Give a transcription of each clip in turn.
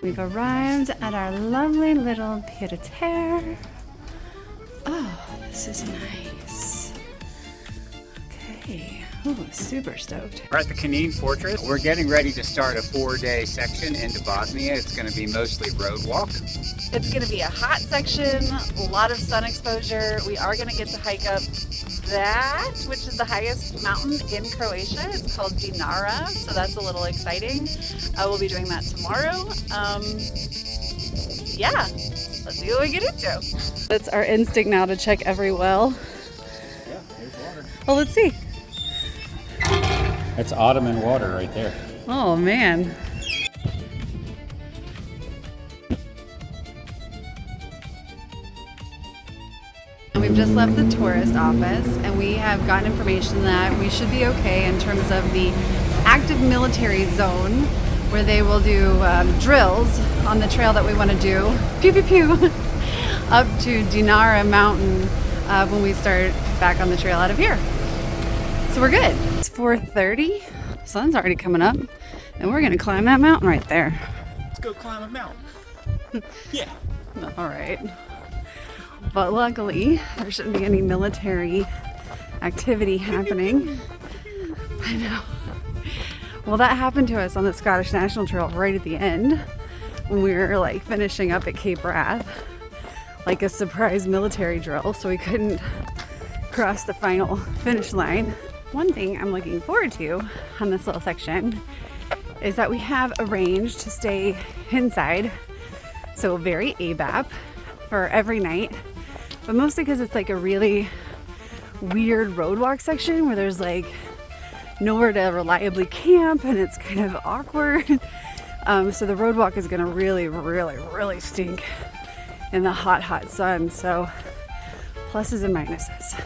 We've arrived at our lovely little pied-à-terre. Oh, this is nice. Okay. Ooh, super stoked. We're at the Knin fortress. We're getting ready to start a 4-day section into Bosnia. It's going to be mostly road walk. It's going to be a hot section, a lot of sun exposure. We are going to get to hike up that, which is the highest mountain in Croatia. It's called Dinara, so that's a little exciting. We'll be doing that tomorrow. Yeah, let's see what we get into. It's our instinct now to check every well. Yeah, there's water. Well, let's see. It's Ottoman water right there. Oh, man. We've just left the tourist office and we have gotten information that we should be okay in terms of the active military zone where they will do drills on the trail that we want to do. Pew, pew, pew. Up to Dinara mountain when we start back on the trail out of here. So we're good. It's 4:30. Sun's already coming up and we're gonna climb that mountain right there. Let's go climb a mountain. Yeah. All right. But luckily, there shouldn't be any military activity happening. I know. Well, that happened to us on the Scottish National Trail right at the end when we were like finishing up at Cape Wrath, like a surprise military drill, so we couldn't cross the final finish line. One thing I'm looking forward to on this little section is that we have arranged to stay inside, so very ABAP for every night, but mostly because it's like a really weird roadwalk section where there's like nowhere to reliably camp and it's kind of awkward. So the roadwalk is gonna really stink in the hot sun. So pluses and minuses.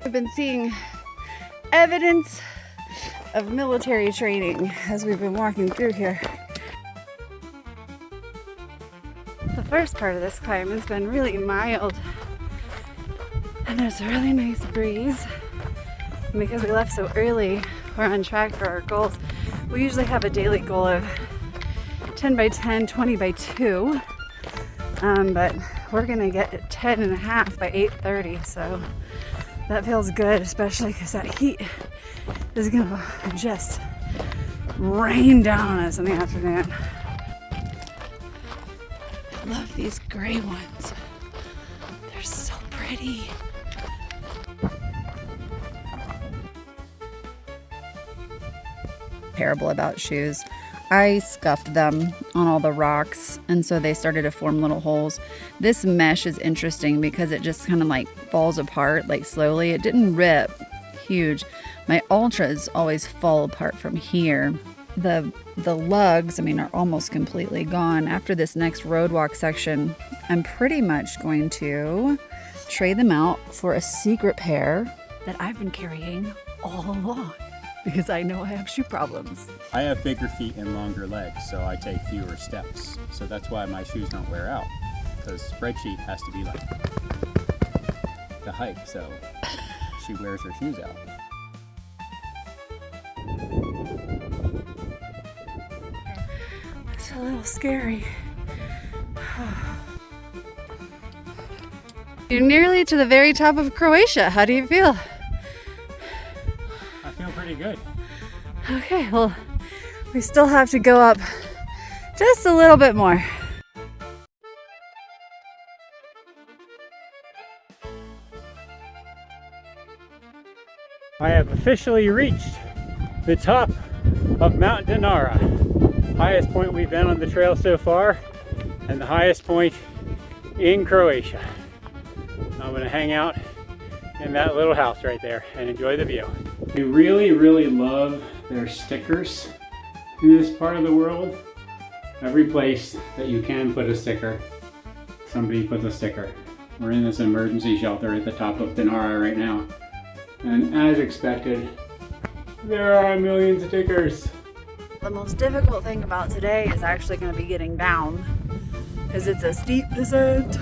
I've been seeing evidence of military training as we've been walking through here. The first part of this climb has been really mild and there's a really nice breeze. And because we left so early, we're on track for our goals. We usually have a daily goal of 10 by 10, 20 by 2, but we're gonna get 10 and a half by 8:30, so that feels good, especially because that heat is gonna just rain down on us in the afternoon. I love these gray ones. They're so pretty. Terrible about shoes. I scuffed them on all the rocks and so they started to form little holes. This mesh is interesting because it just kind of like falls apart like slowly. It didn't rip huge. My Ultras always fall apart from here. The lugs, I mean, are almost completely gone. After this next roadwalk section, I'm pretty much going to trade them out for a secret pair that I've been carrying all along because I know I have shoe problems. I have bigger feet and longer legs, so I take fewer steps. So that's why my shoes don't wear out, because spreadsheet has to be like the hike, so she wears her shoes out. It's a little scary. You're nearly to the very top of Croatia. How do you feel? I feel pretty good. Okay, well, we still have to go up just a little bit more. I have officially reached the top of Mount Dinara, highest point we've been on the trail so far, and the highest point in Croatia. I'm gonna hang out in that little house right there and enjoy the view. We really love their stickers in this part of the world. Every place that you can put a sticker, somebody puts a sticker. We're in this emergency shelter at the top of Dinara right now. And as expected, there are a million stickers. The most difficult thing about today is actually going to be getting down because it's a steep descent.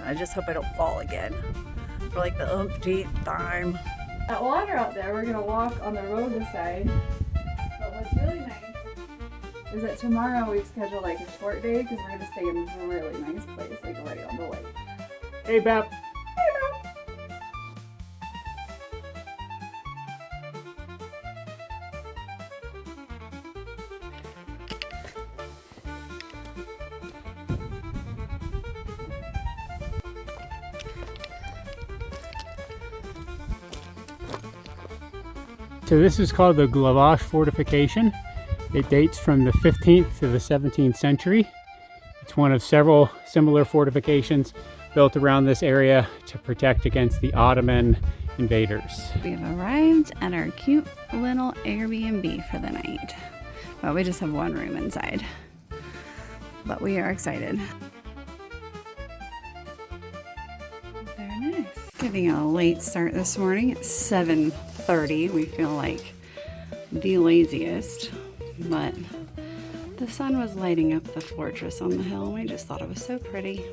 I just hope I don't fall again. for like the umpteenth time. At water out there, we're gonna walk on the road beside. But what's really nice is that tomorrow we've scheduled like a short day because we're gonna stay in this really nice place, like right on the lake. Hey, Bap. So this is called the Glavash fortification. It dates from the 15th to the 17th century. It's one of several similar fortifications built around this area to protect against the Ottoman invaders. We have arrived at our cute little Airbnb for the night. Well, we just have one room inside, but we are excited. Very nice. Getting a late start this morning. It's 7:30. We feel like the laziest, but the sun was lighting up the fortress on the hill and we just thought it was so pretty.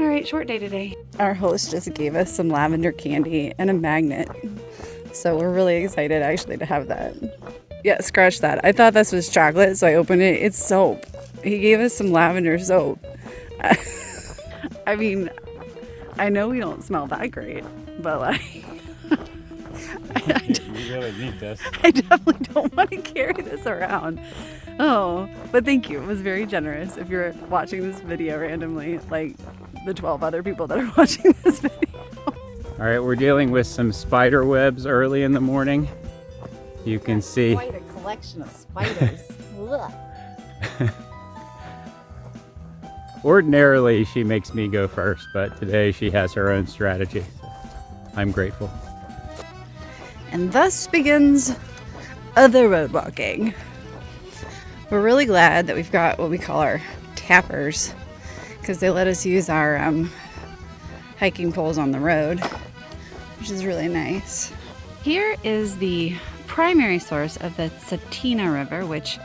All right, short day today. Our host just gave us some lavender candy and a magnet, so we're really excited actually to have that. Yeah, scratch that. I thought this was chocolate, so I opened it. It's soap. He gave us some lavender soap. I mean, I know we don't smell that great, but like, You really need this. I definitely don't want to carry this around. Oh, but thank you. It was very generous. If you're watching this video randomly, like the 12 other people that are watching this video. All right, we're dealing with some spider webs early in the morning. You can see. Quite a collection of spiders. Ordinarily, she makes me go first, but today she has her own strategy. So I'm grateful. And thus begins other road walking. We're really glad that we've got what we call our tappers because they let us use our hiking poles on the road, which is really nice. Here is the primary source of the Cetina River, which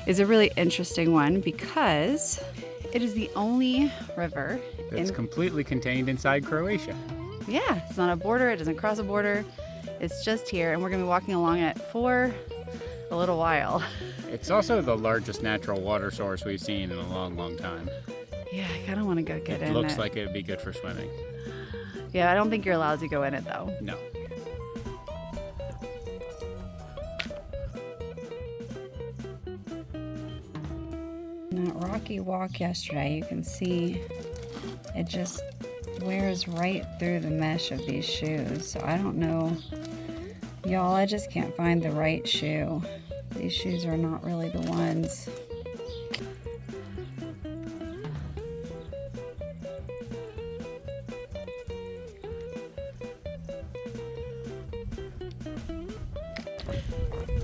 is a really interesting one because it is the only river It's completely contained inside Croatia. Yeah, it's not a border, it doesn't cross a border. It's just here, and we're gonna be walking along it for a little while. It's also the largest natural water source we've seen in a long, long time. Yeah, I kinda wanna go get in it. It looks like it would be good for swimming. Yeah, I don't think you're allowed to go in it though. No. That rocky walk yesterday, you can see it just wears right through the mesh of these shoes. So I don't know, y'all, I just can't find the right shoe. These shoes are not really the ones.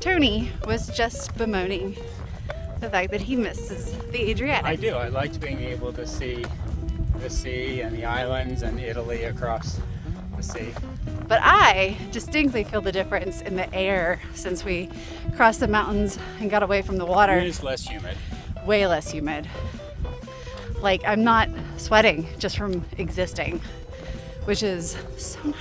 Tony was just bemoaning the fact that he misses the Adriatic. I do. I liked being able to see the sea and the islands and Italy across the sea. But I distinctly feel the difference in the air since we crossed the mountains and got away from the water. It is less humid. Way less humid. Like, I'm not sweating just from existing, which is so nice.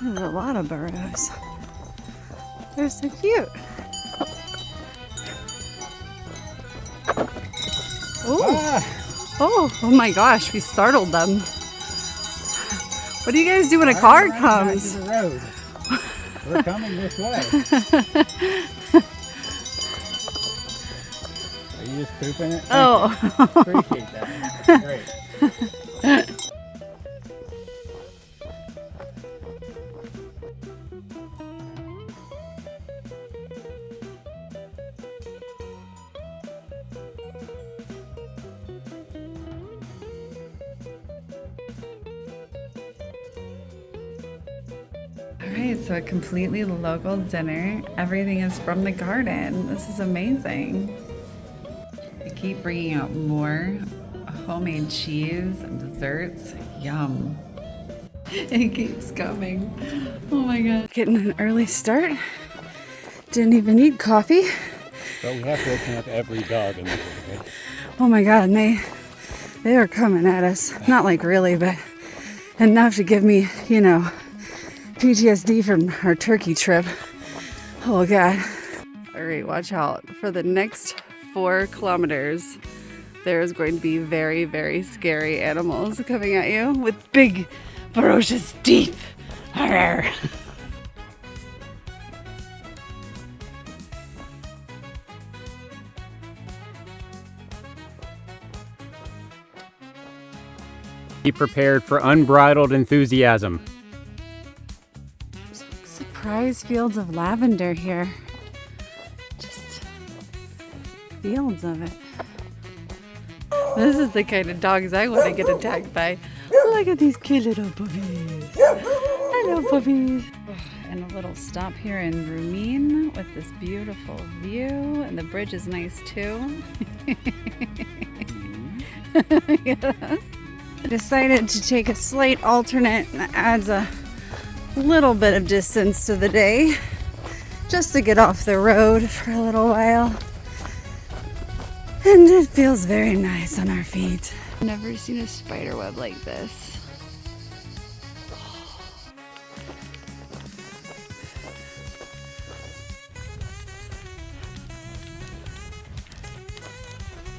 There's a lot of burros. They're so cute. Oh my gosh, we startled them. What do you guys do when a car comes? Back to the road. We're coming this way. Are you just pooping it? Oh. Appreciate that. Great. Alright, so a completely local dinner. Everything is from the garden. This is amazing. They keep bringing out more homemade cheese and desserts. Yum. It keeps coming. Oh my god. Getting an early start. Didn't even need coffee. But we have woken up every dog in the neighborhood. Oh my God, and they are coming at us. Not like really, but enough to give me, you know, PTSD from our turkey trip. Oh God. All right, watch out. For the next 4 kilometers, there is going to be very, very scary animals coming at you with big, ferocious teeth. Arr. Be prepared for unbridled enthusiasm. Surprise fields of lavender here. Just fields of it. This is the kind of dogs I want to get attacked by. Look at these cute little puppies. Hello, puppies. And a little stop here in Rumin with this beautiful view. And the bridge is nice too. Yes. I decided to take a slight alternate that adds a little bit of distance to the day just to get off the road for a little while. And it feels very nice on our feet. I've never seen a spider web like this.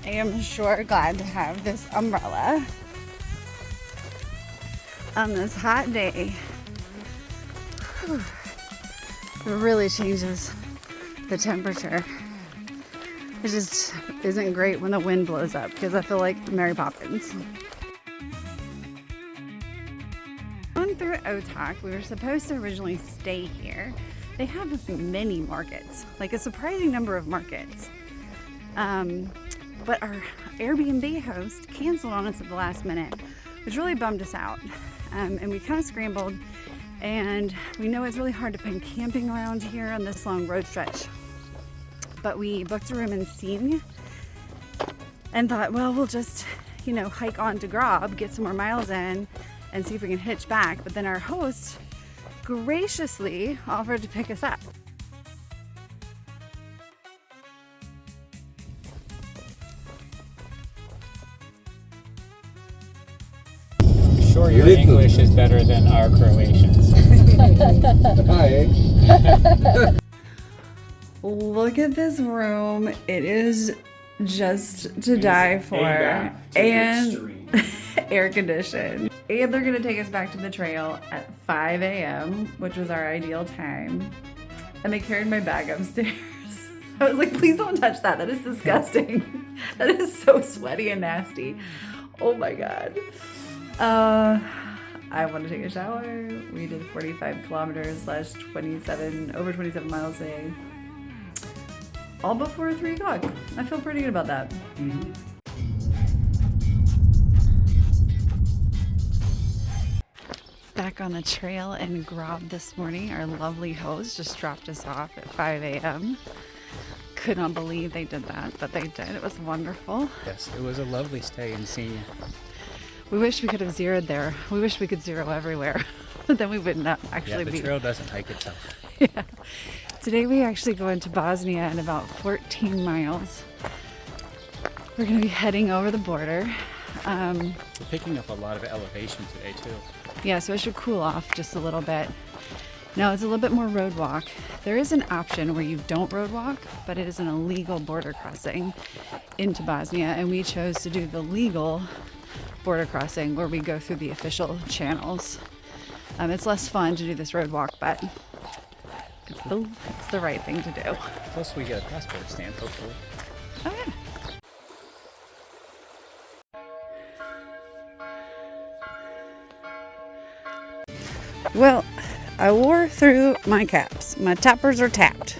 I am sure glad to have this umbrella on this hot day. Whew. It really changes the temperature. It just isn't great when the wind blows up because I feel like Mary Poppins. Going through Otak, we were supposed to originally stay here. They have many markets, like a surprising number of markets. But our Airbnb host canceled on us at the last minute, which really bummed us out. And we kind of scrambled, and we know it's really hard to find camping around here on this long road stretch. But we booked a room in Knin and thought, well, we'll just, you know, hike on to Grob, get some more miles in, and see if we can hitch back. But then our host graciously offered to pick us up. Sure, your English is better than our Croatians. Hi. Look at this room. It is just to die for. And air conditioned. And they're going to take us back to the trail at 5 a.m., which was our ideal time. And they carried my bag upstairs. I was like, please don't touch that. That is disgusting. That is so sweaty and nasty. Oh my God. I want to take a shower. We did 45 kilometers / over 27 miles a day. All before 3 o'clock. I feel pretty good about that. Mm-hmm. Back on the trail in Grob this morning. Our lovely host just dropped us off at 5 a.m. Could not believe they did that, but they did. It was wonderful. Yes, it was a lovely stay in Senior. We wish we could have zeroed there. We wish we could zero everywhere. But then we would not actually Yeah, the trail doesn't hike itself. Yeah. Today we actually go into Bosnia in about 14 miles. We're going to be heading over the border. We're picking up a lot of elevation today too. Yeah, so it should cool off just a little bit. Now it's a little bit more road walk. There is an option where you don't road walk, but it is an illegal border crossing into Bosnia, and we chose to do the legal border crossing where we go through the official channels. It's less fun to do this road walk, but it's the right thing to do. Plus we get a passport stamp, hopefully. Oh yeah. Well, I wore through my caps. My tappers are tapped.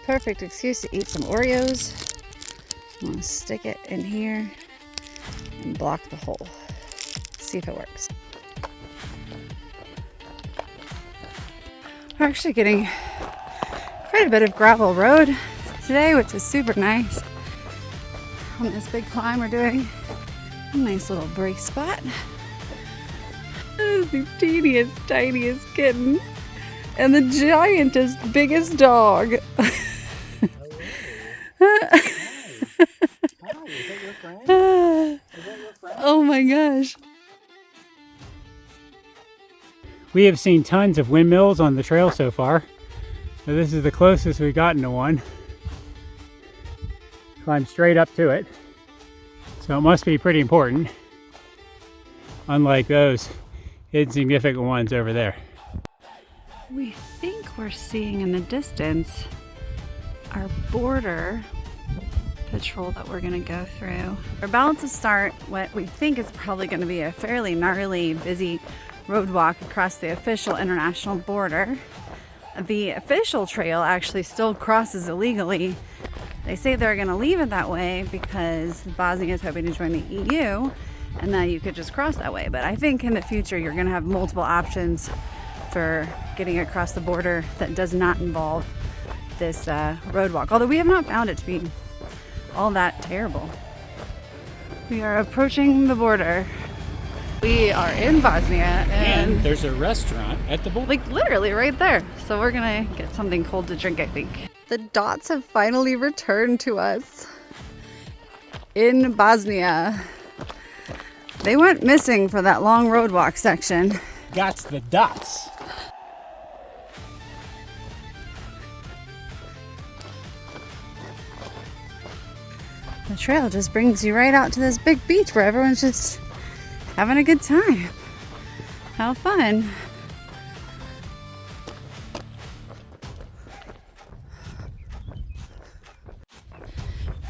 Perfect excuse to eat some Oreos. I'm gonna stick it in here and block the hole. See if it works. We're actually getting quite a bit of gravel road today, which is super nice. On this big climb we're doing a nice little break spot. This is the teeniest, tiniest kitten and the giantest, biggest dog. Hi, is that your friend? Is that your friend? Oh my gosh. We have seen tons of windmills on the trail so far. So this is the closest we've gotten to one. Climb straight up to it. So it must be pretty important. Unlike those insignificant ones over there. We think we're seeing in the distance our border patrol that we're gonna go through. We're about to start what we think is probably gonna be a fairly gnarly, busy road walk across the official international border. The official trail actually still crosses illegally. They say they're gonna leave it that way because Bosnia is hoping to join the EU, and then you could just cross that way. But I think in the future you're gonna have multiple options for getting across the border that does not involve this road walk. Although we have not found it to be all that terrible. We are approaching the border. We are in Bosnia and there's a restaurant at the border. like literally right there. So we're gonna get something cold to drink, I think. The dots have finally returned to us in Bosnia. They went missing for that long road walk section. That's the dots. The trail just brings you right out to this big beach where everyone's just having a good time. How fun.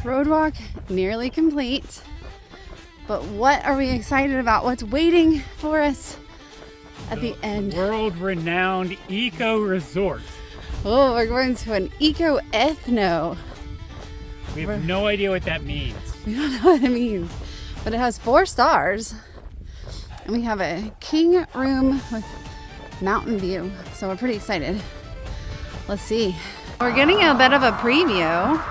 Road walk nearly complete. But what are we excited about? What's waiting for us at the end? World-renowned eco resort. Oh, we're going to an eco-ethno. We have no idea what that means. We don't know what it means, but it has 4 stars. And we have a king room with mountain view. So we're pretty excited. Let's see. We're getting a bit of a preview.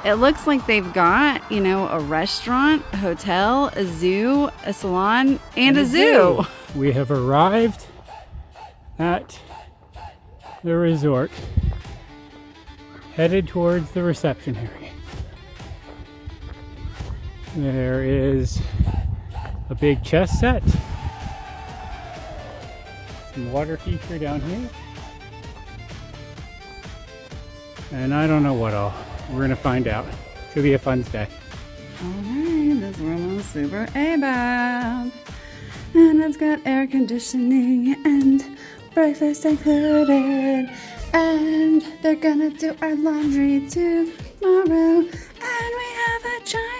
It looks like they've got, you know, a restaurant, a hotel, a zoo, a salon, and a zoo. We have arrived at the resort, headed towards the reception area. There is a big chess set, some water feature down here, and I don't know what all. We're gonna find out. Should be a fun day. Alright, this room is super ABAB. And it's got air conditioning and breakfast included. And they're gonna do our laundry tomorrow. And we have a giant